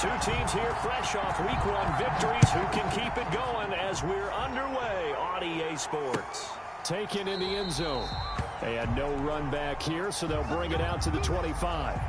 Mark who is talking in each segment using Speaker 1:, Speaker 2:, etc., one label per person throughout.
Speaker 1: Two teams here fresh off Week 1 victories. Who can keep it going as we're underway on EA Sports? Taken in the end zone. They had no run back here, so they'll bring it out to the 25.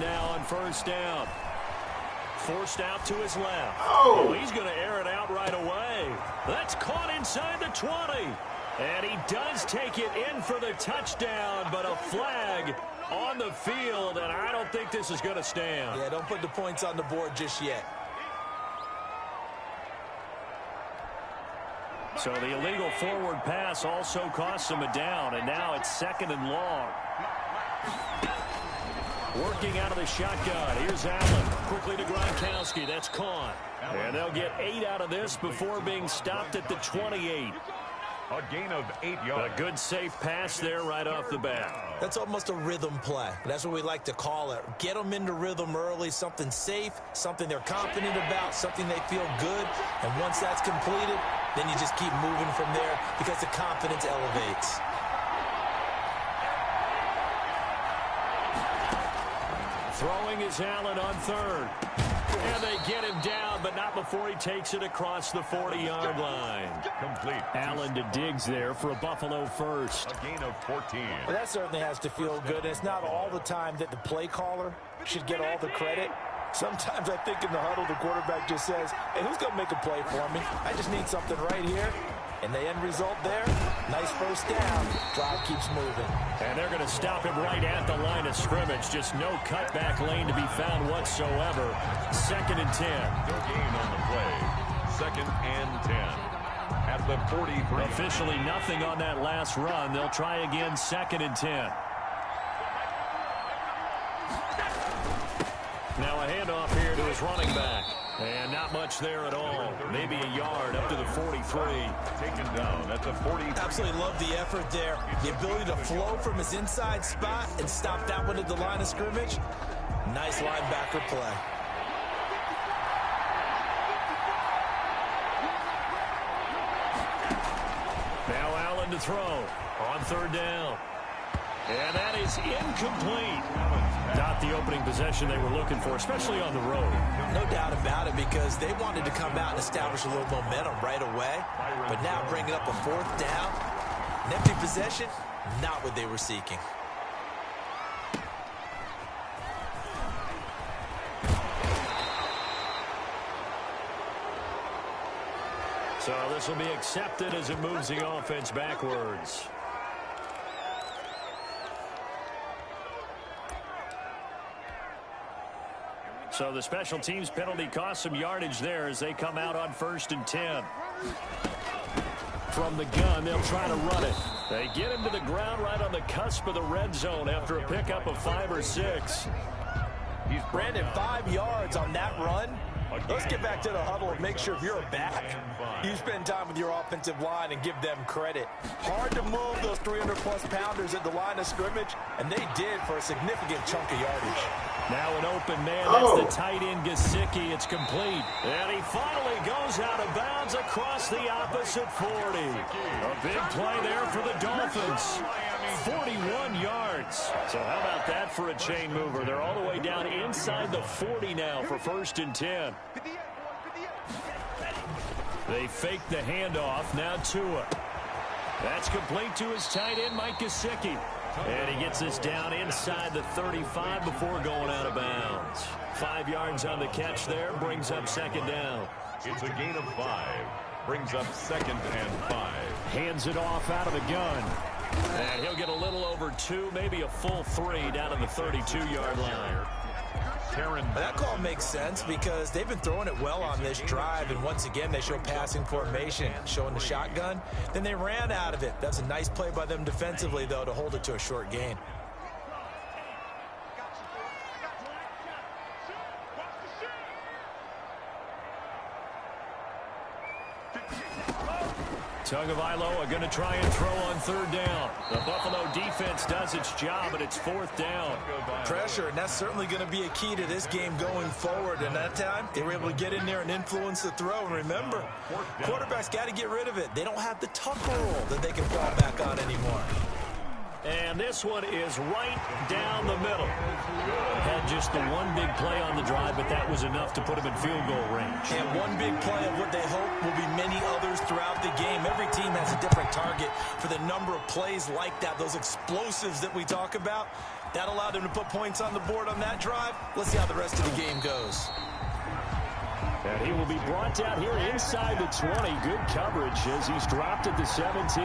Speaker 1: Now on first down. Forced out to his left. Oh, he's going to air it out right away. That's caught inside the 20. And he does take it in for the touchdown, but a flag on the field, and I don't think this is going to stand.
Speaker 2: Yeah, don't put the points on the board just yet.
Speaker 1: So the illegal forward pass also costs him a down, and now it's 2nd and long. Working out of the shotgun. Here's Allen. Quickly to Gronkowski. That's caught. And they'll get 8 out of this before being stopped at the 28.
Speaker 3: A gain of 8 yards.
Speaker 1: A good safe pass there right off the bat.
Speaker 2: That's almost a rhythm play. That's what we like to call it. Get them into rhythm early, something safe, something they're confident about, something they feel good. And once that's completed, then you just keep moving from there because the confidence elevates.
Speaker 1: Throwing is Allen on 3rd. And they get him down, but not before he takes it across the 40-yard line.
Speaker 3: Complete.
Speaker 1: Allen to Diggs there for a Buffalo first.
Speaker 3: A gain of 14.
Speaker 2: Well, that certainly has to feel good. It's not all the time that the play caller should get all the credit. Sometimes I think in the huddle, the quarterback just says, hey, who's going to make a play for me? I just need something right here. And the end result there, nice first down. Drive keeps moving.
Speaker 1: And they're going to stop him right at the line of scrimmage. Just no cutback lane to be found whatsoever. 2nd and 10.
Speaker 3: No gain on the play. 2nd and 10. At the 43.
Speaker 1: Officially nothing on that last run. They'll try again 2nd and 10. Now a handoff here to his running back. And not much there at all. Maybe a yard up to the 43.
Speaker 3: Taken down at the 43.
Speaker 2: Absolutely love the effort there. The ability to flow from his inside spot and stop that one at the line of scrimmage. Nice linebacker play.
Speaker 1: Now Allen to throw on 3rd down. And that is incomplete. Not the opening possession they were looking for, especially on the road.
Speaker 2: No doubt about it, because they wanted to come out and establish a little momentum right away. But now bringing up a 4th down, an empty possession, not what they were seeking.
Speaker 1: So this will be accepted as it moves the offense backwards. So the special teams penalty cost some yardage there as they come out on 1st and 10. From the gun, they'll try to run it. They get him to the ground right on the cusp of the red zone after a pickup of 5 or 6.
Speaker 2: He's Brandon, 5 yards on that run. Let's get back to the huddle and make sure if you're a back, you spend time with your offensive line and give them credit. Hard to move those 300-plus pounders at the line of scrimmage, and they did for a significant chunk of yardage.
Speaker 1: Now an open man. That's the tight end, Gesicki. It's complete. And he finally goes out of bounds across the opposite 40. A big play there for the Dolphins. 41 yards. So how about that for a chain mover? They're all the way down inside the 40 now for 1st and 10. They fake the handoff. Now Tua. That's complete to his tight end, Mike Gesicki. And he gets us down inside the 35 before going out of bounds. 5 yards on the catch there. Brings up 2nd down.
Speaker 3: It's a gain of 5. Brings up 2nd and 5.
Speaker 1: Hands it off out of the gun. And he'll get a little over 2, maybe a full 3 down to the 32-yard line.
Speaker 2: That call makes sense because they've been throwing it well on this drive, and once again they show passing formation, showing the shotgun. Then they ran out of it. That's a nice play by them defensively, though, to hold it to a short gain.
Speaker 1: Tagovailoa are going to try and throw on 3rd down. The Buffalo defense does its job, but it's 4th down.
Speaker 2: Pressure, and that's certainly going to be a key to this game going forward. And that time, they were able to get in there and influence the throw. And remember, quarterbacks got to get rid of it. They don't have the tuck rule that they can fall back on anymore.
Speaker 1: And this one is right down the middle. Had just the one big play on the drive, but that was enough to put him in field goal range.
Speaker 2: And one big play of what they hope will be many others throughout the game. Every team has a different target for the number of plays like that, those explosives that we talk about. That allowed them to put points on the board on that drive. Let's see how the rest of the game goes.
Speaker 1: And he will be brought down here inside the 20. Good coverage as he's dropped at the 17.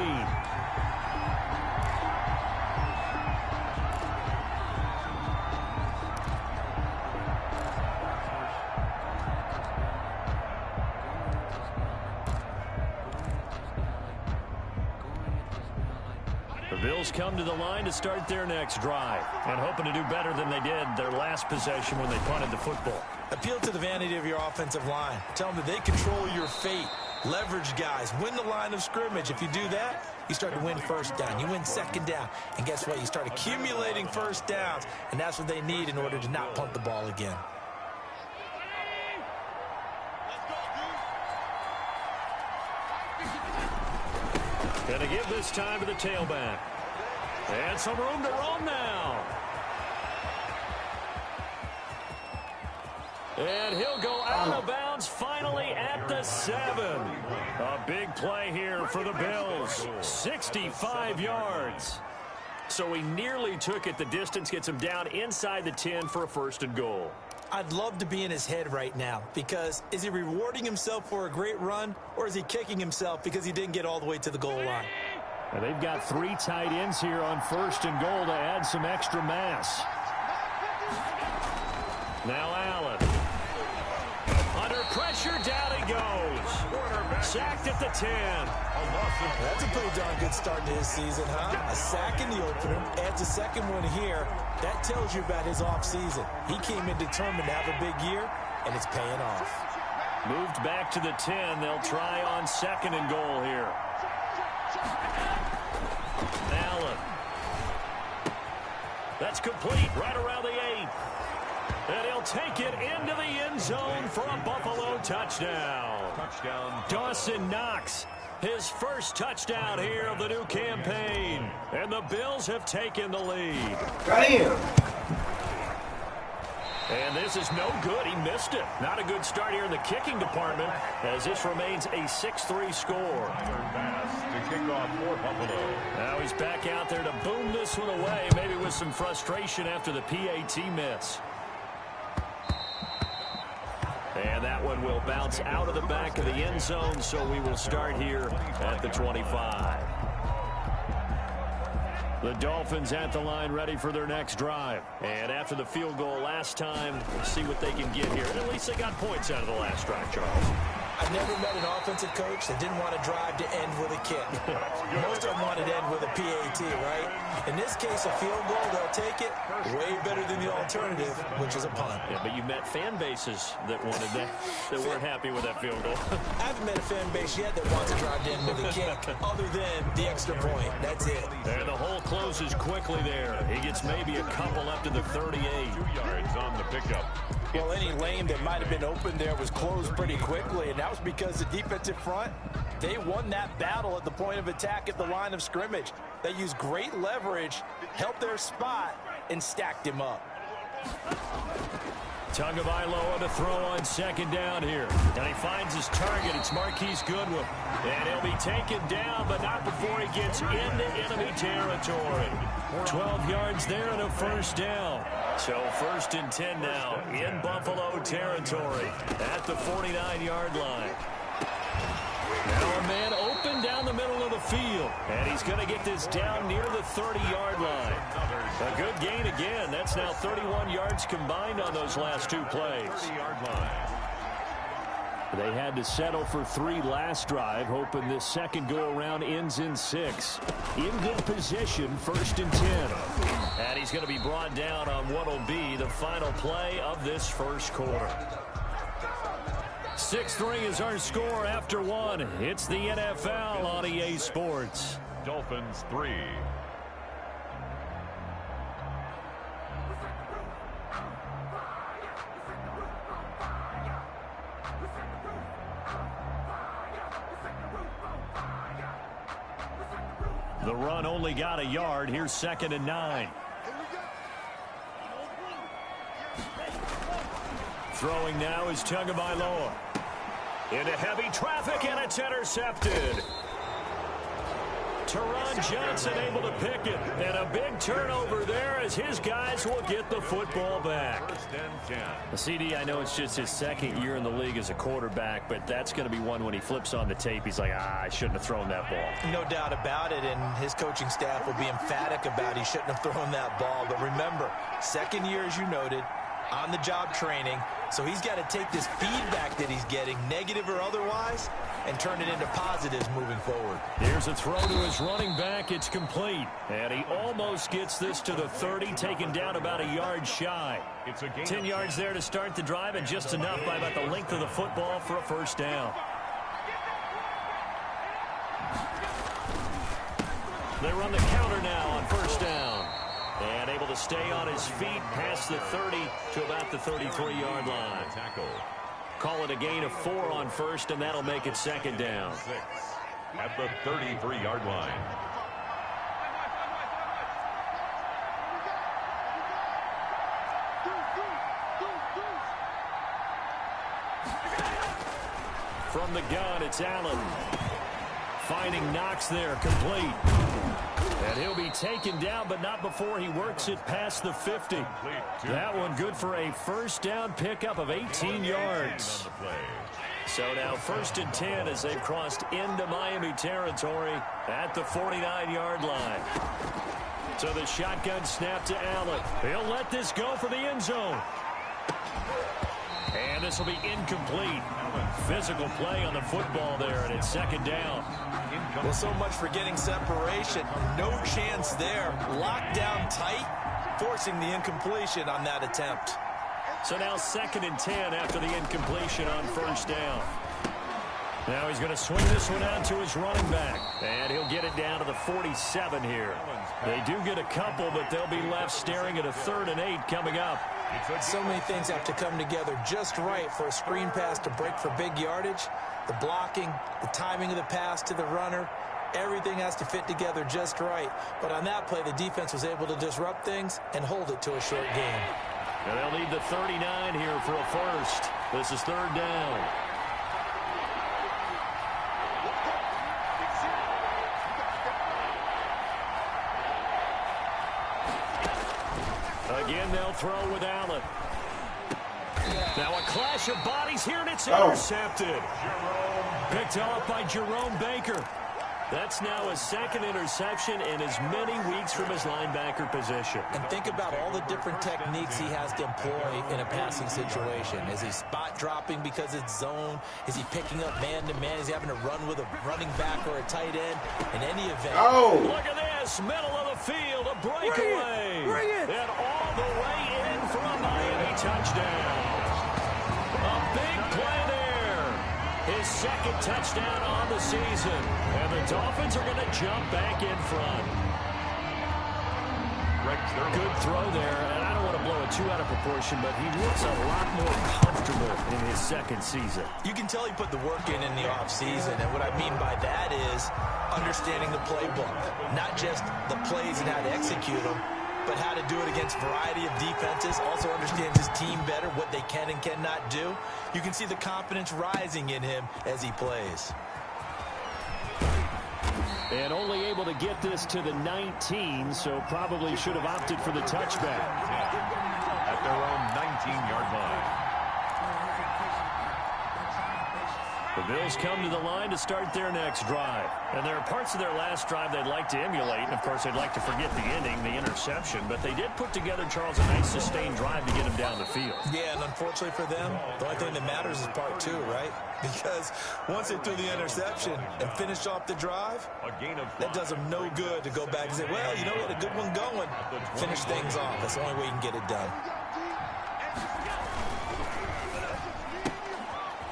Speaker 1: Bills come to the line to start their next drive and hoping to do better than they did their last possession when they punted the football.
Speaker 2: Appeal to the vanity of your offensive line. Tell them that they control your fate. Leverage guys. Win the line of scrimmage. If you do that, you start to win 1st down. You win 2nd down. And guess what? You start accumulating 1st downs. And that's what they need in order to not punt the ball again.
Speaker 1: Going to give this time to the tailback. And some room to roam now. And he'll go out of bounds finally at the 7. A big play here for the Bills. 65 yards. So he nearly took it the distance, gets him down inside the 10 for a 1st and goal.
Speaker 2: I'd love to be in his head right now because is he rewarding himself for a great run or is he kicking himself because he didn't get all the way to the goal line?
Speaker 1: And they've got 3 tight ends here on 1st and goal to add some extra mass. Now Allen. Under pressure, down he goes. Sacked at the 10.
Speaker 2: That's a pretty darn good start to his season, huh? A sack in the opener, adds a 2nd one here. That tells you about his offseason. He came in determined to have a big year, and it's paying off.
Speaker 1: Moved back to the 10. They'll try on 2nd and goal here. Allen. That's complete right around the 8. And he'll take it into the end zone for a Buffalo touchdown. Dawson Knox, his 1st touchdown here of the new campaign. And the Bills have taken the lead.
Speaker 4: Damn.
Speaker 1: And this is no good. He missed it. Not a good start here in the kicking department as this remains a 6-3 score.
Speaker 3: To kick off for Buffalo.
Speaker 1: Now he's back out there to boom this one away, maybe with some frustration after the PAT miss. And that one will bounce out of the back of the end zone, so we will start here at the 25. The Dolphins at the line ready for their next drive. And after the field goal last time, we'll see what they can get here. And at least they got points out of the last drive, Charles.
Speaker 2: I've never met an offensive coach that didn't want to drive to end with a kick. Most of them wanted to end with a PAT, right? In this case, a field goal, they'll take it. Way better than the alternative, which is a punt.
Speaker 1: Yeah, but you met fan bases that wanted that weren't happy with that field goal.
Speaker 2: I haven't met a fan base yet that wants to drive to end with a kick, other than the extra point. That's it.
Speaker 1: And the hole closes quickly there. He gets maybe a couple up to the 38.
Speaker 3: 2 yards on the pickup.
Speaker 2: Well, any lane that might have been open there was closed pretty quickly, and that was because the defensive front, they won that battle at the point of attack at the line of scrimmage. They used great leverage, helped their spot, and stacked him up.
Speaker 1: Tagovailoa to throw on second down here. And he finds his target. It's Marquise Goodwin. And he'll be taken down, but not before he gets into enemy territory. 12 yards there and a first down. So 1st and 10 now in Buffalo territory at the 49-yard line. Now a man open down the middle of the field. And he's going to get this down near the 30-yard line. A good gain again. That's now 31 yards combined on those last 2 plays.
Speaker 3: 30-yard line.
Speaker 1: They had to settle for 3 last drive, hoping this second go-around ends in 6. In good position, 1st and 10. And he's going to be brought down on what will be the final play of this first quarter. 6-3 is our score after 1. It's the NFL on EA Sports.
Speaker 3: Dolphins 3.
Speaker 1: The run only got a yard. Here's 2nd and 9. Throwing now is Tagovailoa. Into heavy traffic, and it's intercepted. Teron Johnson able to pick it. And a big turnover there as his guys will get the football back.
Speaker 3: 1st and 10.
Speaker 1: CD, I know it's just his 2nd year in the league as a quarterback, but that's going to be one when he flips on the tape. He's like, I shouldn't have thrown that ball.
Speaker 2: No doubt about it, and his coaching staff will be emphatic about he shouldn't have thrown that ball. But remember, 2nd year, as you noted, on-the-job training. So he's got to take this feedback that he's getting, negative or otherwise, and turn it into positives moving forward.
Speaker 1: Here's a throw to his running back. It's complete. And he almost gets this to the 30, taken down about a yard shy.
Speaker 3: It's a gain
Speaker 1: 10 yards there to start the drive, and just enough by about the length of the football for a first down. They run the counter now on first down. And able to stay on his feet past the 30 to about the 33-yard line.
Speaker 3: tackle.
Speaker 1: Call it a gain of 4 on first, and that'll make it 2nd down.
Speaker 3: 6 at the 33-yard line.
Speaker 1: From the gun, it's Allen. Finding Knox there, complete. And he'll be taken down, but not before he works it past the 50. That one good for a first down pickup of 18 yards. So now 1st and 10 as they've crossed into Miami territory at the 49-yard line. So the shotgun snap to Allen. He'll let this go for the end zone. And this will be incomplete. Physical play on the football there, and it's 2nd down.
Speaker 2: Well, so much for getting separation. No chance there. Locked down tight, forcing the incompletion on that attempt.
Speaker 1: So now 2nd and 10 after the incompletion on first down. Now he's going to swing this one out to his running back. And he'll get it down to the 47 here. They do get a couple, but they'll be left staring at a 3rd and 8 coming up.
Speaker 2: So many things have to come together just right for a screen pass to break for big yardage. The blocking, the timing of the pass to the runner, everything has to fit together just right. But on that play, the defense was able to disrupt things and hold it to a short game.
Speaker 1: And they'll need the 39 here for a first. This is 3rd down. Again, they'll throw with Allen. Now a clash of bodies here, and it's intercepted. Picked off by Jerome Baker. That's now his second interception in as many weeks from his linebacker position.
Speaker 2: And think about all the different techniques he has to employ in a passing situation. Is he spot dropping because it's zone? Is he picking up man-to-man? Is he having to run with a running back or a tight end? In any event.
Speaker 1: Oh! Look at this. Middle of the field. A breakaway.
Speaker 2: Bring it.
Speaker 1: And all the way in for a Miami touchdown. A big play there. His second touchdown on the season. And the Dolphins are going to jump back in front. Good throw there, and I don't want to blow it too out of proportion, but he looks a lot more comfortable in his second season.
Speaker 2: You can tell he put the work in the offseason, and what I mean by that is understanding the playbook. Not just the plays and how to execute them, but how to do it against a variety of defenses. Also understands his team better, what they can and cannot do. You can see the confidence rising in him as he plays.
Speaker 1: And only able to get this to the 19, so probably should have opted for the touchback.
Speaker 3: At their own 19-yard line.
Speaker 1: The Bills come to the line to start their next drive. And there are parts of their last drive they'd like to emulate. And, of course, they'd like to forget the ending, the interception. But they did put together, Charles, a nice sustained drive to get him down the field.
Speaker 2: Yeah, and unfortunately for them, the only thing that matters is part two, right? Because once they threw the interception and finished off the drive, that does them no good to go back and say, well, you know, we had a good one going. Finish things off. That's the only way you can get it done.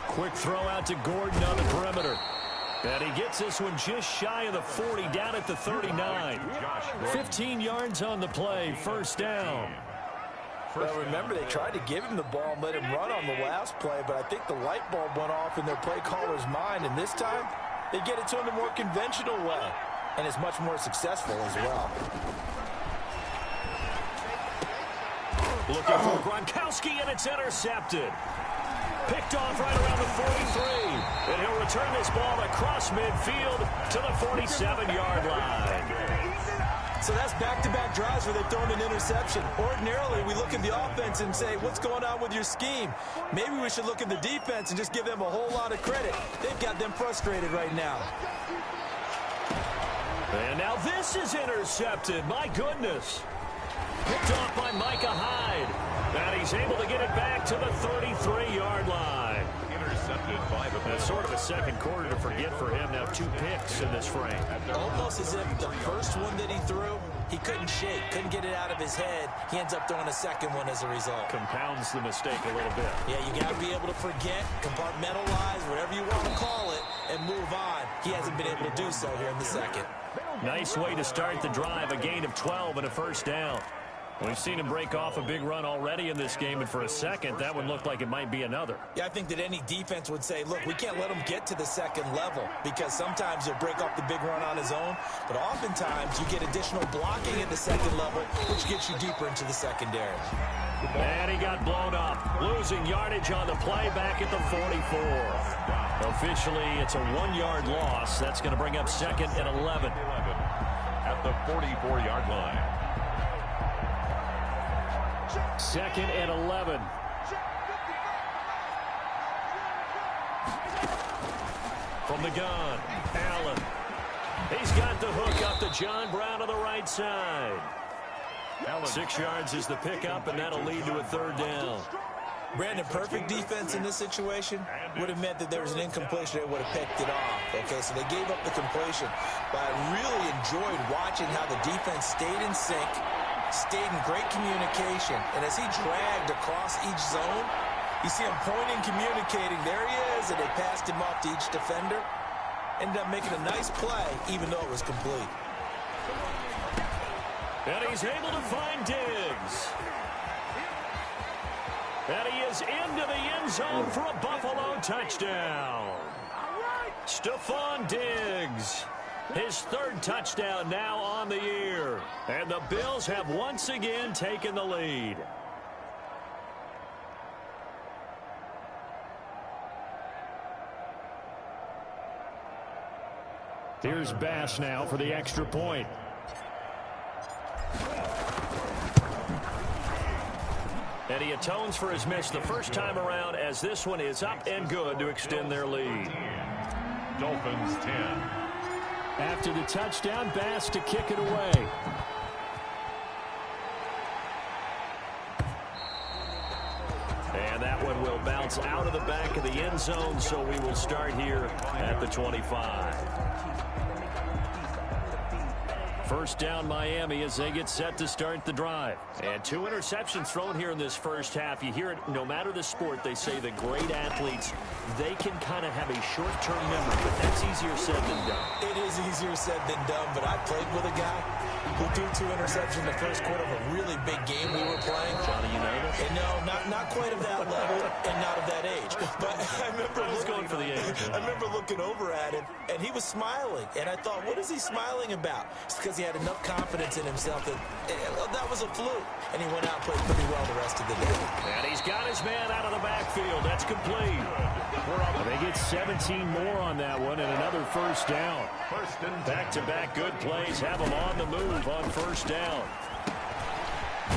Speaker 1: Quick throw out to Gordon on the perimeter. And he gets this one just shy of the 40, down at the 39. 15 yards on the play, first down.
Speaker 2: Well, remember, they tried to give him the ball and let him run on the last play, but I think the light bulb went off in their play caller's mind, and this time they get it to him the more conventional way, and it's much more successful as well.
Speaker 1: Looking for Gronkowski, and it's intercepted. Picked off right around the 43. And he'll return this ball across midfield to the 47-yard line.
Speaker 2: So that's back-to-back drives where they've thrown an interception. Ordinarily, we look at the offense and say, what's going on with your scheme? Maybe we should look at the defense and just give them a whole lot of credit. They've got them frustrated right now.
Speaker 1: And now this is intercepted. My goodness. Picked off by Micah Hyde. And he's able to get it back to the 33-yard line.
Speaker 3: Intercepted by the Bills.
Speaker 1: That's sort of a second quarter to forget for him. Now 2 picks in this frame.
Speaker 2: Almost as if the first one that he threw, he couldn't shake, couldn't get it out of his head. He ends up throwing a second one as a result.
Speaker 1: Compounds the mistake a little bit.
Speaker 2: Yeah, you got to be able to forget, compartmentalize, whatever you want to call it, and move on. He hasn't been able to do so here in the second.
Speaker 1: Nice way to start the drive, a gain of 12 and a first down. We've seen him break off a big run already in this game, and for a second, that one looked like it might be another.
Speaker 2: Yeah, I think that any defense would say, look, we can't let him get to the second level, because sometimes he'll break off the big run on his own, but oftentimes you get additional blocking at the second level, which gets you deeper into the secondary.
Speaker 1: And he got blown up, losing yardage on the play back at the 44. Officially, it's a 1-yard loss. That's going to bring up second and 11.
Speaker 3: At the 44-yard line.
Speaker 1: Second and 11. From the gun, Allen. He's got the hook up to John Brown on the right side. 6 yards is the pickup, and that'll lead to a third down.
Speaker 2: Brandon, perfect defense in this situation would have meant that there was an incompletion. They would have picked it off. Okay, so they gave up the completion. But I really enjoyed watching how the defense stayed in sync, stayed in great communication. And as he dragged across each zone, you see him pointing, communicating. There he is, and they passed him off to each defender. Ended up making a nice play, even though it was complete.
Speaker 1: And he's able to find Diggs. And he is into the end zone for a Buffalo touchdown. Stephon Diggs, his third touchdown now on the year. And the Bills have once again taken the lead. Here's Bass now for the extra point. And he atones for his miss the first time around, as this one is up and good to extend their lead.
Speaker 3: Dolphins 10.
Speaker 1: After the touchdown, Bass to kick it away. And that one will bounce out of the back of the end zone, so we will start here at the 25. First down, Miami, as they get set to start the drive. And 2 interceptions thrown here in this first half. You hear it, no matter the sport, they say the great athletes, they can kind of have a short-term memory, but that's easier said than done.
Speaker 2: It is easier said than done, but I played with a guy who threw 2 interceptions in the first quarter of a really big game we were playing.
Speaker 1: Johnny Unitas?
Speaker 2: And no, not quite of that level and not of that age. But I remember
Speaker 1: going for the age.
Speaker 2: I remember looking over at him, and he was smiling. And I thought, what is he smiling about? It's because he had enough confidence in himself that that was a fluke. And he went out and played pretty well the rest of the day.
Speaker 1: And he's got his man out of the backfield. That's complete. They get 17 more on that one and another first down. Back-to-back good plays have him on the move on first down.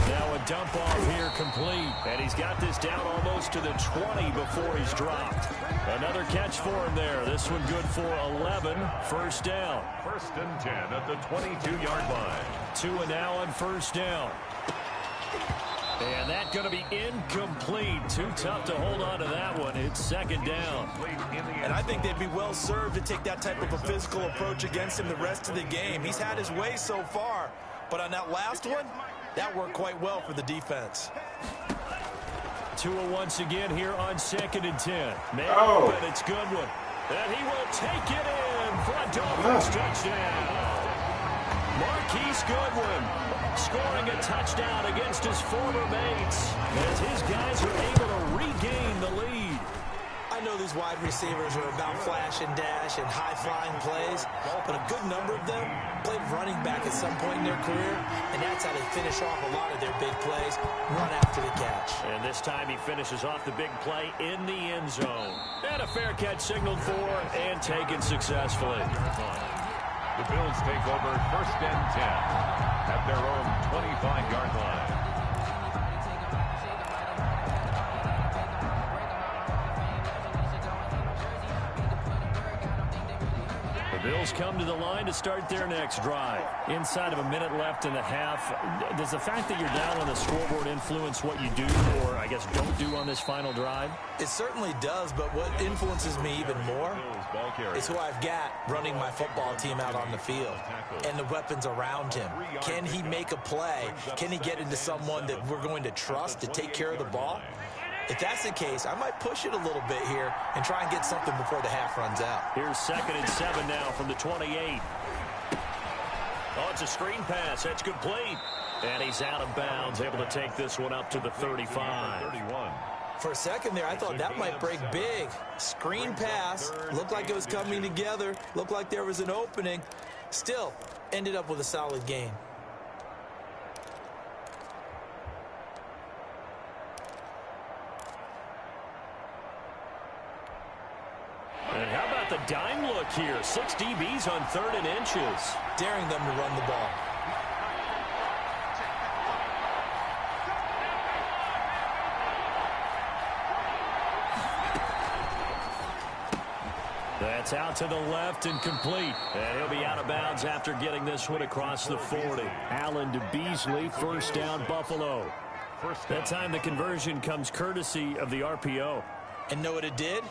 Speaker 1: Now a dump off here complete. And he's got this down almost to the 20 before he's dropped. Another catch for him there. This one good for 11. First down.
Speaker 3: 1st and 10 at the 22-yard line.
Speaker 1: 2 now on first down. And that's going to be incomplete. Too tough to hold on to that one. It's 2nd down.
Speaker 2: And I think they'd be well served to take that type of a physical approach against him the rest of the game. He's had his way so far. But on that last one, that worked quite well for the defense.
Speaker 1: Tua once again here on 2nd and 10. And it's Goodwin. And he will take it in for a Dolphins touchdown. Marquise Goodwin scoring a touchdown against his former mates as his guys are able to regain the lead.
Speaker 2: I know these wide receivers are about flash and dash and high-flying plays, but a good number of them played running back at some point in their career, and that's how they finish off a lot of their big plays, run after the catch.
Speaker 1: And this time he finishes off the big play in the end zone. And a fair catch signaled for and taken successfully.
Speaker 3: The Bills take over 1st and 10 at their own 25-yard line.
Speaker 1: Bills come to the line to start their next drive. Inside of a minute left in the half, does the fact that you're down on the scoreboard influence what you do or, I guess, don't do on this final drive?
Speaker 2: It certainly does, but what influences me even more is who I've got running my football team out on the field and the weapons around him. Can he make a play? Can he get into someone that we're going to trust to take care of the ball? If that's the case, I might push it a little bit here and try and get something before the half runs out.
Speaker 1: Here's 2nd and 7 now from the 28. Oh, it's a screen pass. That's complete. And he's out of bounds, able to take this one up to the 35.
Speaker 2: For a second there, I thought that might break big. Screen pass. Looked like it was coming together. Looked like there was an opening. Still, ended up with a solid gain.
Speaker 1: And how about the dime look here? 6 DBs on 3rd and inches.
Speaker 2: Daring them to run the ball.
Speaker 1: That's out to the left and complete. And he'll be out of bounds after getting this one across the 40. Allen to Beasley, first down Buffalo. That time the conversion comes courtesy of the RPO.
Speaker 2: And know what it did?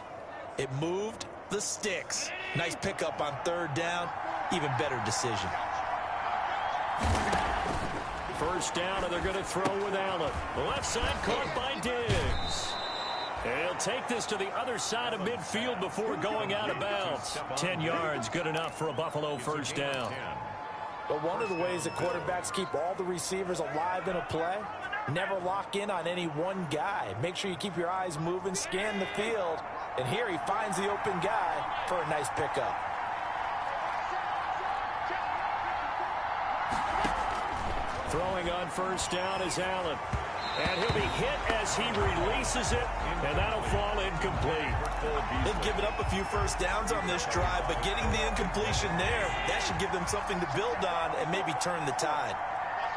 Speaker 2: It moved the sticks. Nice pickup on 3rd down. Even better decision.
Speaker 1: First down, and they're going to throw with Allen. The left side caught by Diggs. And he'll take this to the other side of midfield before going out of bounds. 10 yards, good enough for a Buffalo first down.
Speaker 2: But one of the ways that quarterbacks keep all the receivers alive in a play, never lock in on any one guy. Make sure you keep your eyes moving, scan the field. And here he finds the open guy for a nice pickup.
Speaker 1: Throwing on first down is Allen. And he'll be hit as he releases it, and that'll fall incomplete.
Speaker 2: They've given up a few first downs on this drive, but getting the incompletion there, that should give them something to build on and maybe turn the tide.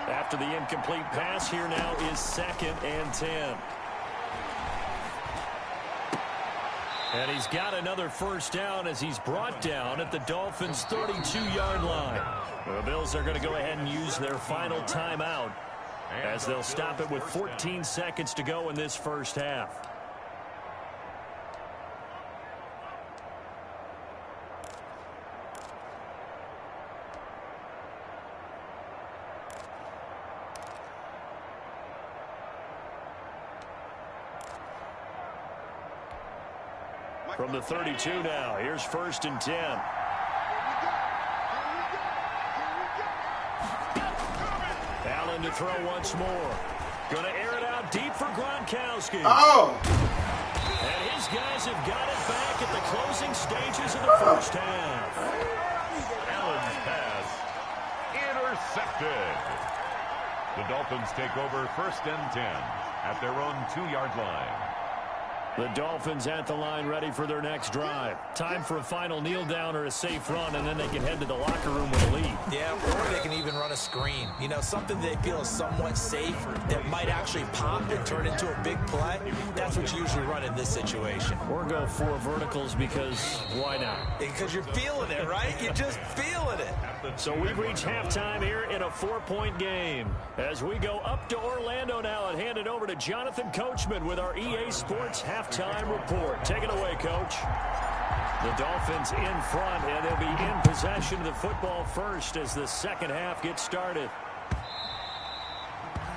Speaker 1: After the incomplete pass, here now is 2nd and 10. And he's got another first down as he's brought down at the Dolphins' 32-yard line. The Bills are going to go ahead and use their final timeout as they'll stop it with 14 seconds to go in this first half. From the 32 now, here's 1st and 10. Allen to throw once more. Going to air it out deep for Gronkowski.
Speaker 4: Oh!
Speaker 1: And his guys have got it back at the closing stages of the first half.
Speaker 3: Allen's pass intercepted. The Dolphins take over 1st and 10 at their own 2-yard line.
Speaker 1: The Dolphins at the line ready for their next drive. Time for a final kneel down or a safe run, and then they can head to the locker room with a lead.
Speaker 2: Yeah, or they can even run a screen. You know, something they feel is somewhat safe that might actually pop and turn into a big play. That's what you usually run in this situation.
Speaker 1: Or go 4 verticals because why not?
Speaker 2: Because you're feeling it, right? You're just feeling it.
Speaker 1: So we've reached halftime here in a 4-point game. As we go up to Orlando now and hand it over to Jonathan Coachman with our EA Sports halftime report. Take it away, Coach. The Dolphins in front, and they'll be in possession of the football first as the second half gets started.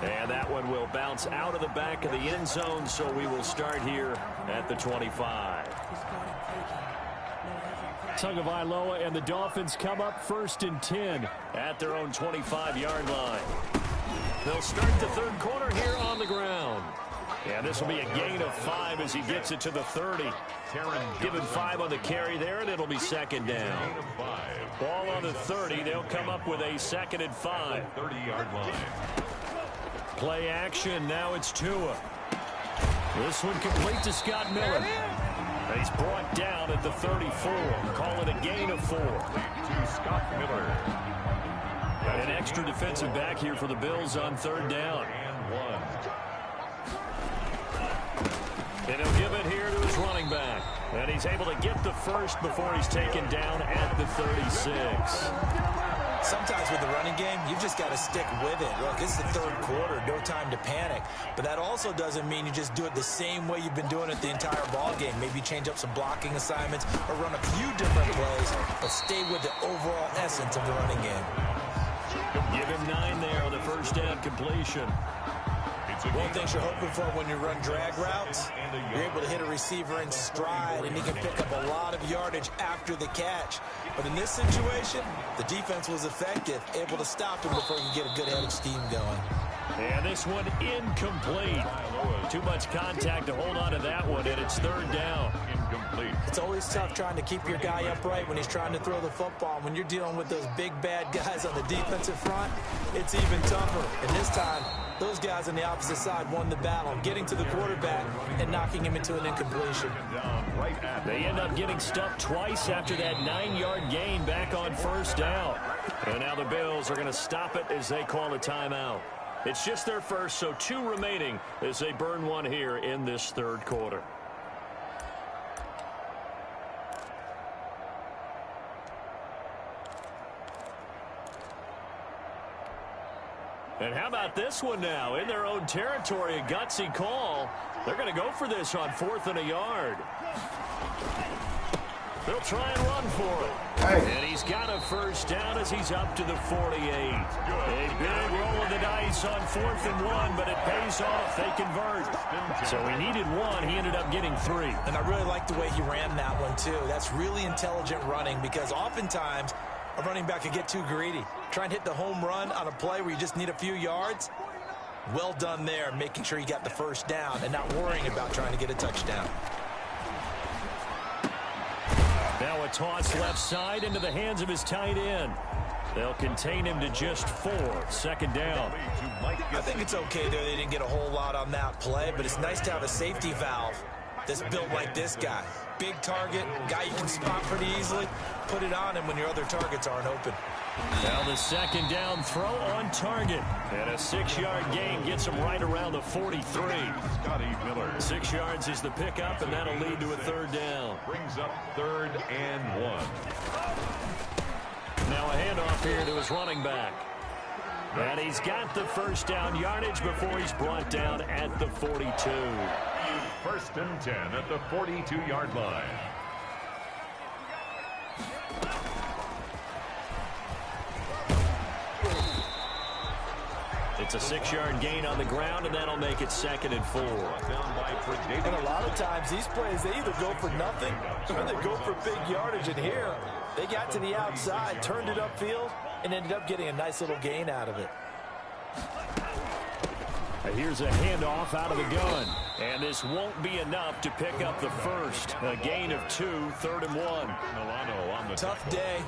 Speaker 1: And that one will bounce out of the back of the end zone, so we will start here at the 25. Tagovailoa and the Dolphins come up 1st and 10 at their own 25-yard line. They'll start the third quarter here on the ground. And this will be a gain of 5 as he gets it to the 30. Give him 5 on the carry there, and it'll be 2nd down. Ball on the 30. They'll come up with a 2nd and 5.
Speaker 3: 30-yard line.
Speaker 1: Play action. Now it's Tua. This one complete to Scott Miller. And he's brought down at the 34. Call it a gain of 4.
Speaker 3: To Scott Miller.
Speaker 1: An extra defensive back here for the Bills on 3rd down.
Speaker 3: And 1.
Speaker 1: And he'll give it here to his running back. And he's able to get the first before he's taken down at the 36.
Speaker 2: Sometimes with the running game, you've just got to stick with it. Look, it's the third quarter, no time to panic. But that also doesn't mean you just do it the same way you've been doing it the entire ball game. Maybe change up some blocking assignments or run a few different plays, but stay with the overall essence of the running game.
Speaker 1: Give him 9 there on the first down completion.
Speaker 2: One thing you're hoping for when you run drag routes, you're able to hit a receiver in stride, and he can pick up a lot of yardage after the catch. But in this situation, the defense was effective, able to stop him before he could get a good head of steam going.
Speaker 1: And this one incomplete. Too much contact to hold on to that one, and it's 3rd down.
Speaker 3: Incomplete.
Speaker 2: It's always tough trying to keep your guy upright when he's trying to throw the football. When you're dealing with those big, bad guys on the defensive front, it's even tougher. And this time, those guys on the opposite side won the battle, getting to the quarterback and knocking him into an incompletion.
Speaker 1: They end up getting stuffed twice after that 9-yard gain back on 1st down. And now the Bills are going to stop it as they call a timeout. It's just their first, so 2 remaining as they burn one here in this 3rd quarter. And how about this one now? In their own territory, a gutsy call. They're going to go for this on 4th and a yard. They'll try and run for it.
Speaker 4: Hey.
Speaker 1: And he's got a first down as he's up to the 48. A big roll of the dice on 4th and 1, but it pays off. They convert. So he needed 1. He ended up getting 3.
Speaker 2: And I really like the way he ran that one, too. That's really intelligent running because oftentimes a running back could get too greedy. Try and hit the home run on a play where you just need a few yards. Well done there, making sure you got the first down and not worrying about trying to get a touchdown.
Speaker 1: Now a toss left side into the hands of his tight end. They'll contain him to just 4. 2nd down.
Speaker 2: I think it's okay there. They didn't get a whole lot on that play, but it's nice to have a safety valve that's built like this guy. Big target, guy you can spot pretty easily. Put it on him when your other targets aren't open.
Speaker 1: Now the second down throw on target. And a 6-yard gain gets him right around the 43.
Speaker 3: Scotty Miller.
Speaker 1: 6 yards is the pickup, and that'll lead to a third down.
Speaker 3: Brings up 3rd and 1.
Speaker 1: Now a handoff here to his running back. And he's got the first down yardage before he's brought down at the 42.
Speaker 3: 1st and 10 at the 42-yard line.
Speaker 1: It's a 6-yard gain on the ground, and that'll make it 2nd and 4.
Speaker 2: And a lot of times these plays, they either go for nothing or they go for big yardage. And here, they got to the outside, turned it upfield, and ended up getting a nice little gain out of it.
Speaker 1: Here's a handoff out of the gun. And this won't be enough to pick up the first. A gain of 2, 3rd and 1.
Speaker 3: Milano on the
Speaker 2: Tough day.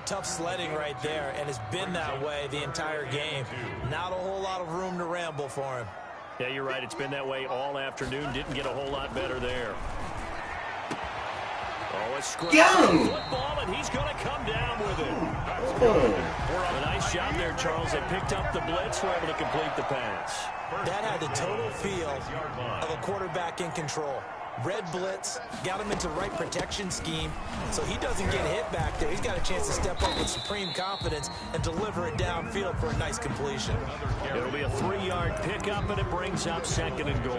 Speaker 2: Tough sledding right there, and it's been that way the entire game. Not a whole lot of room to ramble for him.
Speaker 1: Yeah, you're right. It's been that way all afternoon. Didn't get a whole lot better there. Oh, a scramble football, and he's going to come down with it. A nice job there, Charles. They picked up the blitz, were able to complete the pass.
Speaker 2: That had the total feel of a quarterback in control. Red blitz, got him into the right protection scheme, so he doesn't get hit back there. He's got a chance to step up with supreme confidence and deliver it downfield for a nice completion.
Speaker 1: It'll be a 3-yard pickup, and it brings up 2nd and goal.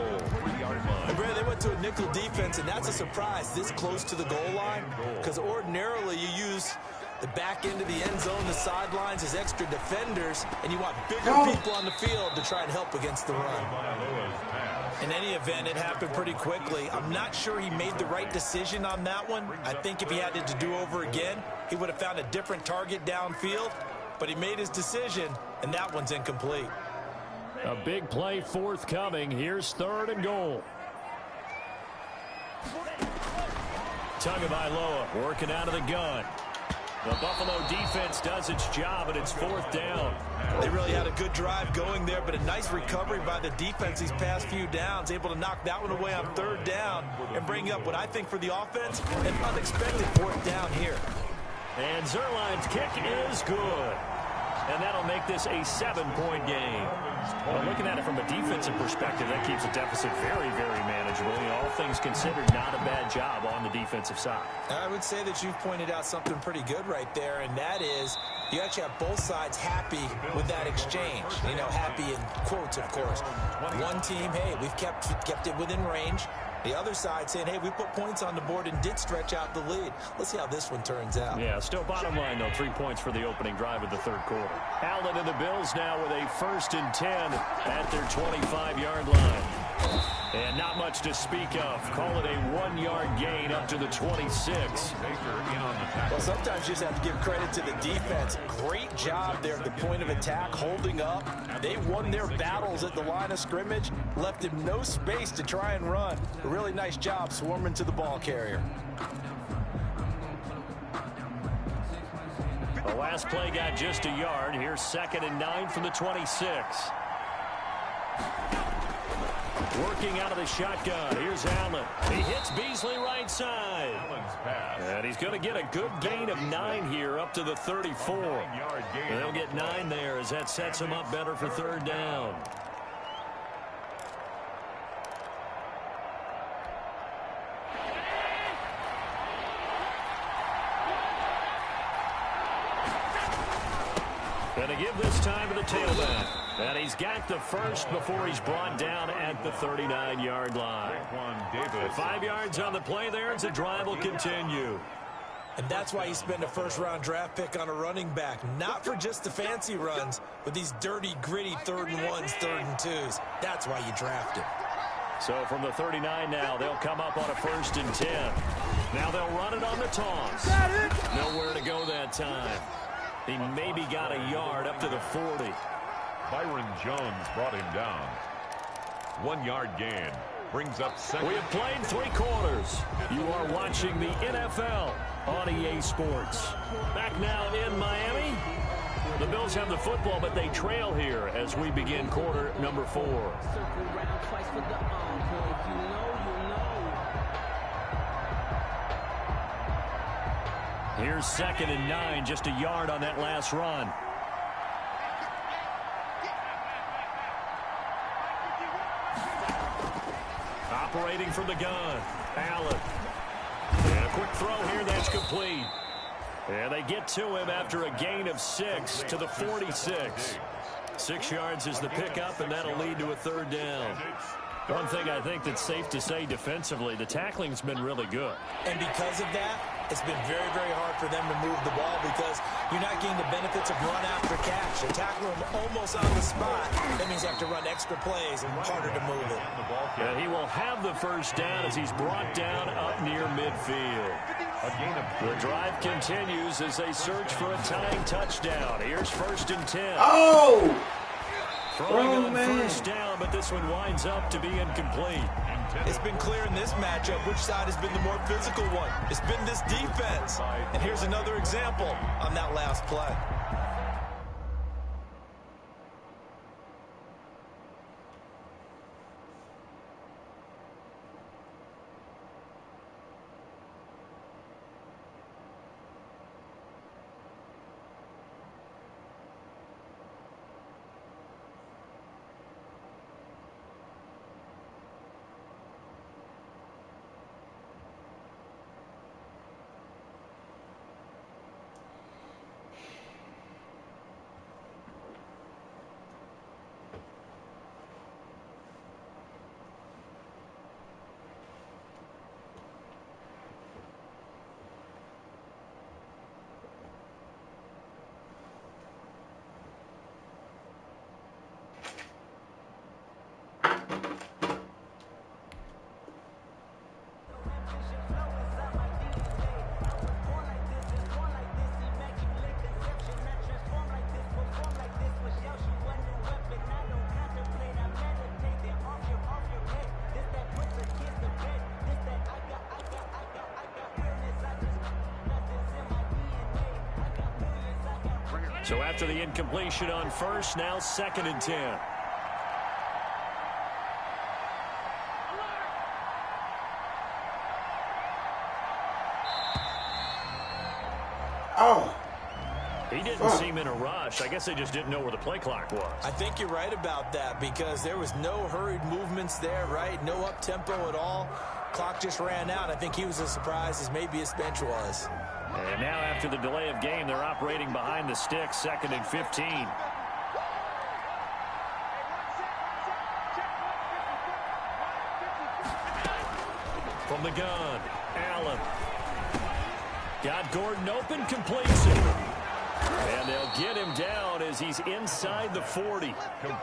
Speaker 2: And Brad, they went to a nickel defense, and that's a surprise this close to the goal line, because ordinarily you use the back end of the end zone, the sidelines as extra defenders, and you want bigger people on the field to try and help against the run. In any event, it happened pretty quickly. I'm not sure he made the right decision on that one. I think if he had it to do over again, he would have found a different target downfield, but he made his decision, and that one's incomplete.
Speaker 1: A big play forthcoming. Here's 3rd and goal. Tagovailoa working out of the gun. The Buffalo defense does its job, and it's 4th down.
Speaker 2: They really had a good drive going there, but a nice recovery by the defense these past few downs, able to knock that one away on 3rd down and bring up what I think for the offense, an unexpected 4th down here.
Speaker 1: And Zerline's kick is good. And that'll make this a 7-point game. Well, looking at it from a defensive perspective, that keeps the deficit very, very manageable. You know, all things considered, not a bad job on the defensive side.
Speaker 2: I would say that you've pointed out something pretty good right there, and that is you actually have both sides happy with that exchange. You know, happy in quotes, of course. One team, hey, we've kept it within range. The other side saying, hey, we put points on the board and did stretch out the lead. Let's see how this one turns out.
Speaker 1: Yeah, still bottom line, though, 3 points for the opening drive of the 3rd quarter. Allen and the Bills now with a 1st and 10 at their 25-yard line. And not much to speak of. Call it a 1-yard gain up to the 26.
Speaker 2: Well, sometimes you just have to give credit to the defense. Great job there at the point of attack, holding up. They won their battles at the line of scrimmage, left him no space to try and run. A really nice job swarming to the ball carrier.
Speaker 1: The last play got just a yard. Here's 2nd and 9 from the 26. Working out of the shotgun. Here's Allen. He hits Beasley right side. And he's going to get a good gain of 9 here up to the 34. And they'll get 9 there as that sets him up better for 3rd down. Going to give this time to the tailback. And he's got the first before he's brought down at the 39-yard line. 5 yards on the play there as the drive will continue.
Speaker 2: And that's why you spend a first-round draft pick on a running back. Not for just the fancy runs, but these dirty, gritty 3rd and 1s, 3rd and 2s. That's why you draft him.
Speaker 1: So from the 39 now, they'll come up on a 1st and 10. Now they'll run it on the toss. Nowhere to go that time. He maybe got a yard up to the 40.
Speaker 3: Byron Jones brought him down. 1-yard gain. Brings up 2nd.
Speaker 1: We have played 3 quarters. You are watching the NFL on EA Sports. Back now in Miami. The Bills have the football, but they trail here as we begin quarter number 4. Here's 2nd and 9, just a yard on that last run. Operating from the gun, Allen. And a quick throw here, that's complete. And they get to him after a gain of 6 to the 46. 6 yards is the pickup, and that'll lead to a 3rd down. One thing I think that's safe to say defensively, the tackling's been really good.
Speaker 2: And because of that, it's been very, very hard for them to move the ball because you're not getting the benefits of run after catch. They tackle him almost on the spot. That means you have to run extra plays and harder to move it.
Speaker 1: And he will have the 1st down as he's brought down up near midfield. The drive continues as they search for a tying touchdown. Here's 1st and 10.
Speaker 4: Oh!
Speaker 1: Throwing on 1st down, but this one winds up to be incomplete.
Speaker 2: It's been clear in this matchup which side has been the more physical one. It's been this defense. And here's another example on that last play.
Speaker 1: So after the incompletion on 1st, now 2nd and 10.
Speaker 4: Oh.
Speaker 1: He didn't seem in a rush. I guess they just didn't know where the play clock was.
Speaker 2: I think you're right about that because there was no hurried movements there, right? No up-tempo at all. Clock just ran out. I think he was as surprised as maybe his bench was.
Speaker 1: And now after the delay of game, they're operating behind the sticks, 2nd and 15. From the gun, Allen. Got Gordon open, completes it. And they'll get him down as he's inside the 40.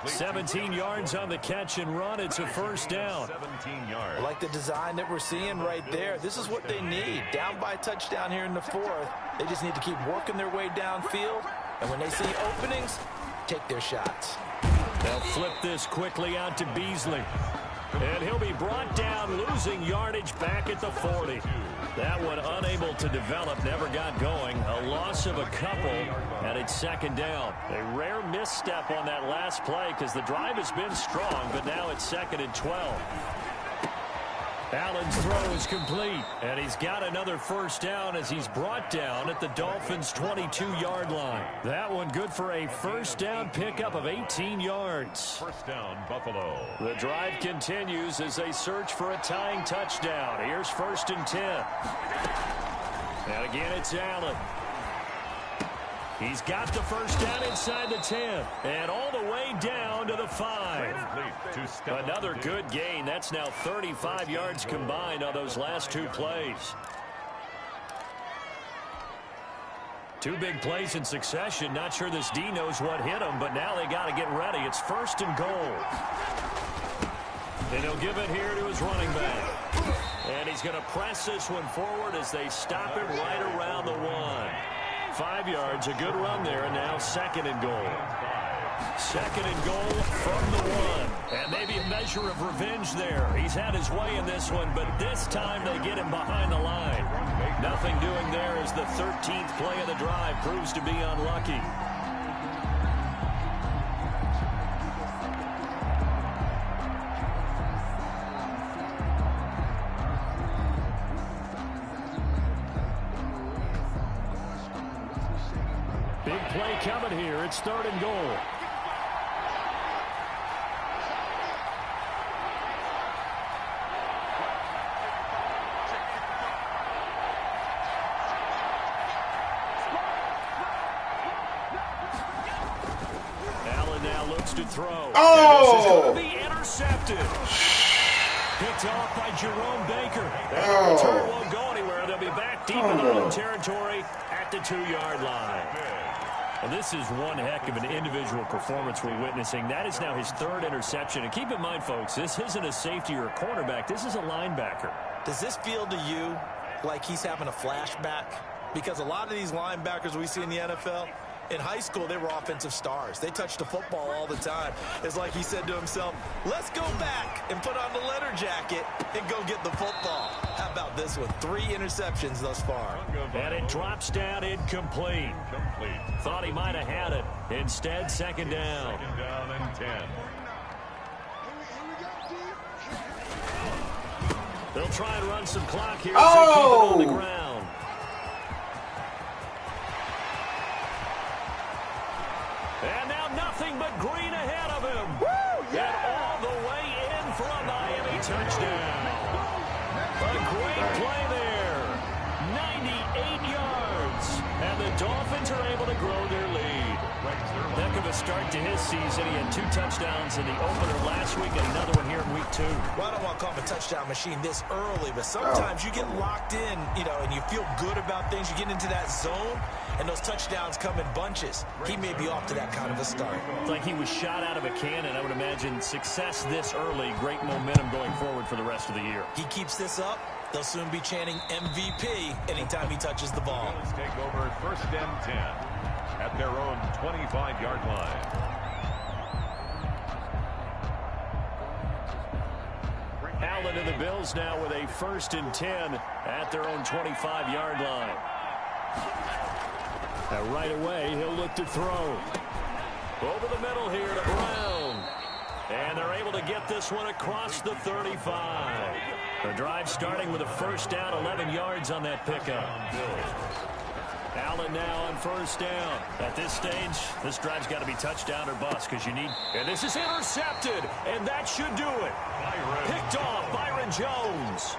Speaker 1: 17 yards on the catch and run. It's a 1st down.
Speaker 3: 17 yards.
Speaker 2: I like the design that we're seeing right there. This is what they need. Down by a touchdown here in the 4th. They just need to keep working their way downfield. And when they see openings, take their shots.
Speaker 1: They'll flip this quickly out to Beasley. And he'll be brought down, losing yardage back at the 40. That one unable to develop, never got going. A loss of a couple, and it's 2nd down. A rare misstep on that last play because the drive has been strong, but now it's 2nd and 12. Allen's throw is complete, and he's got another 1st down as he's brought down at the Dolphins' 22-yard line. That one good for a 1st down pickup of 18 yards.
Speaker 3: 1st down, Buffalo.
Speaker 1: The drive continues as they search for a tying touchdown. Here's 1st and 10. And again, it's Allen. He's got the 1st down inside the 10 and all the way down to the 5. Another good gain. That's now 35 yards combined on those last 2 plays. 2 big plays in succession. Not sure this D knows what hit him, but now they got to get ready. It's 1st and goal. And he'll give it here to his running back. And he's going to press this one forward as they stop him right around the 1. 5 yards, a good run there, and now 2nd and goal. 2nd and goal from the 1. And maybe a measure of revenge there. He's had his way in this one, but this time they get him behind the line. Nothing doing there as the 13th play of the drive proves to be unlucky. Big play coming here. It's 3rd and goal. Allen now looks to throw.
Speaker 4: Oh!
Speaker 1: This is going to be intercepted. Picked off by Jerome Baker. The return won't go anywhere. They'll be back deep in their own territory at the 2-yard line. Well, this is one heck of an individual performance we're witnessing. That is now his 3rd interception. And keep in mind, folks, this isn't a safety or a cornerback. This is a linebacker.
Speaker 2: Does this feel to you like he's having a flashback? Because a lot of these linebackers we see in the NFL, in high school, they were offensive stars. They touched the football all the time. It's like he said to himself, let's go back and put on the leather jacket and go get the football. How about this one? 3 interceptions thus far.
Speaker 1: And it drops down incomplete. Thought he might have had it. Instead, 2nd down.
Speaker 3: 2nd down and 10.
Speaker 1: They'll try and run some clock here as they keep it on the ground. And now nothing but green ahead of him. And all the way in for a Miami touchdown. A great play there. 98 yards. And the Dolphins are able to grow their lead. Heck of a start to his season. He had 2 touchdowns in the opener last week and another one here in week 2.
Speaker 2: Well, I don't want to call him a touchdown machine this early, but sometimes you get locked in, and you feel good about things. You get into that zone, and those touchdowns come in bunches. He may be off to that kind of a start.
Speaker 1: It's like he was shot out of a cannon. I would imagine success this early, great momentum going forward for the rest of the year.
Speaker 2: He keeps this up, they'll soon be chanting MVP anytime he touches the ball.
Speaker 3: Bills take over 1st and 10 at their own 25-yard line.
Speaker 1: Allen and the Bills now with a 1st and 10 at their own 25-yard line. Now right away, he'll look to throw. Over the middle here to Brown. And they're able to get this one across the 35. The drive starting with a 1st down, 11 yards on that pickup. Allen now on 1st down. At this stage, this drive's got to be touchdown or bust because you need... And this is intercepted, and that should do it. Picked off Byron Jones.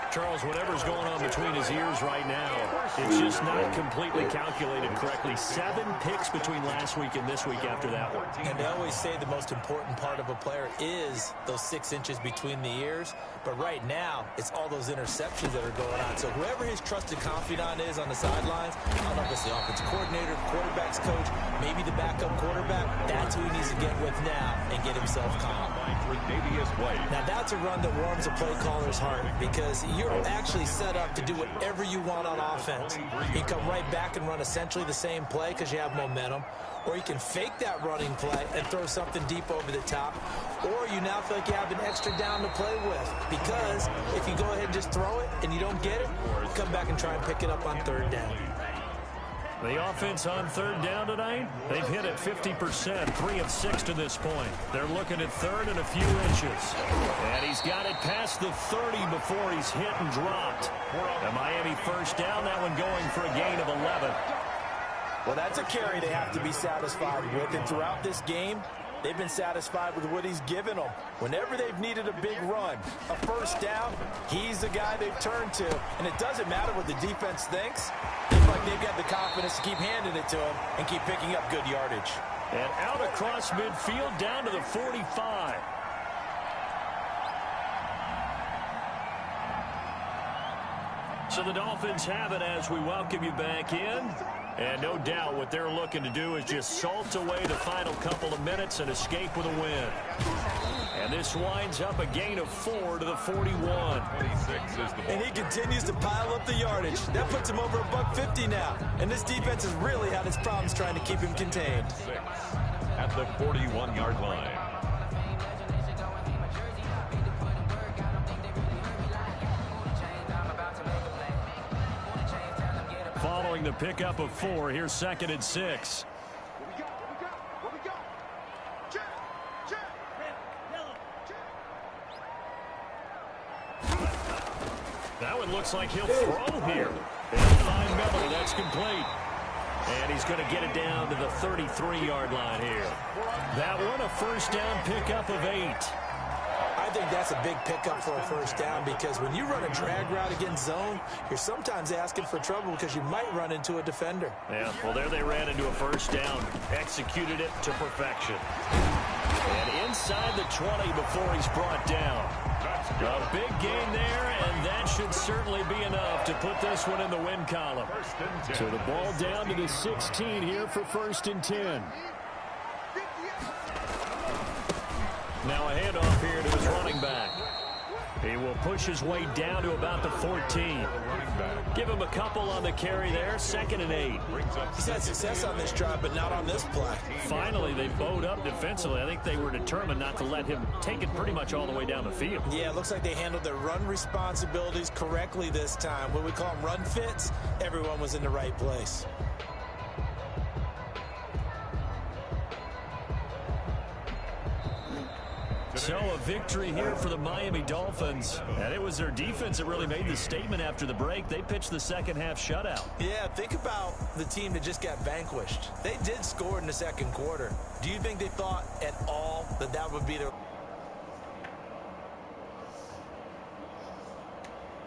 Speaker 1: Charles, whatever's going on between his ears right now, it's just not completely calculated correctly. 7 picks between last week and this week after that one.
Speaker 2: And they always say the most important part of a player is those 6 inches between the ears. But right now, it's all those interceptions that are going on. So whoever his trusted confidant is on the sidelines, I don't know if it's the offensive coordinator, quarterback's coach, maybe the backup quarterback, that's who he needs to get with now and get himself calm. Now that's a run that warms a play caller's heart because you're actually set up to do whatever you want on offense. You come right back and run essentially the same play because you have momentum, or you can fake that running play and throw something deep over the top, or you now feel like you have an extra down to play with because if you go ahead and just throw it and you don't get it, you come back and try and pick it up on 3rd down.
Speaker 1: The offense on 3rd down tonight, they've hit it 50%, 3 of 6 to this point. They're looking at 3rd and a few inches. And he's got it past the 30 before he's hit and dropped. The Miami 1st down, that one going for a gain of 11.
Speaker 2: Well, that's a carry they have to be satisfied with. And throughout this game, they've been satisfied with what he's given them. Whenever they've needed a big run, a 1st down, he's the guy they've turned to. And it doesn't matter what the defense thinks. It's like they've got the confidence to keep handing it to him and keep picking up good yardage.
Speaker 1: And out across midfield down to the 45. So the Dolphins have it as we welcome you back in. And no doubt what they're looking to do is just salt away the final couple of minutes and escape with a win. And this winds up a gain of 4 to the 41.
Speaker 2: And he continues to pile up the yardage. That puts him over $150 now. And this defense has really had its problems trying to keep him contained.
Speaker 3: At the 41-yard line.
Speaker 1: Following the pickup of 4, here's 2nd and 6. That one looks like he'll throw here. And find Miller, that's complete. And he's going to get it down to the 33-yard line here. That one, a first down pickup of 8.
Speaker 2: I think that's a big pickup for a first down because when you run a drag route against zone, you're sometimes asking for trouble because you might run into a defender.
Speaker 1: Yeah, well, there they ran into a first down, executed it to perfection. And inside the 20 before he's brought down. A big gain there, and that should certainly be enough to put this one in the win column. So the ball down to the 16 here for 1st and 10. Now a handoff here to his running back. He will push his way down to about the 14. Give him a couple on the carry there. 2nd and 8.
Speaker 2: He's had success on this drive, but not on this play.
Speaker 1: Finally, they bowed up defensively. I think they were determined not to let him take it pretty much all the way down the field.
Speaker 2: Yeah, it looks like they handled their run responsibilities correctly this time. What we call them run fits, everyone was in the right place.
Speaker 1: So a victory here for the Miami Dolphins. And it was their defense that really made the statement after the break. They pitched the second half shutout.
Speaker 2: Yeah, think about the team that just got vanquished. They did score in the second quarter. Do you think they thought at all that that would be their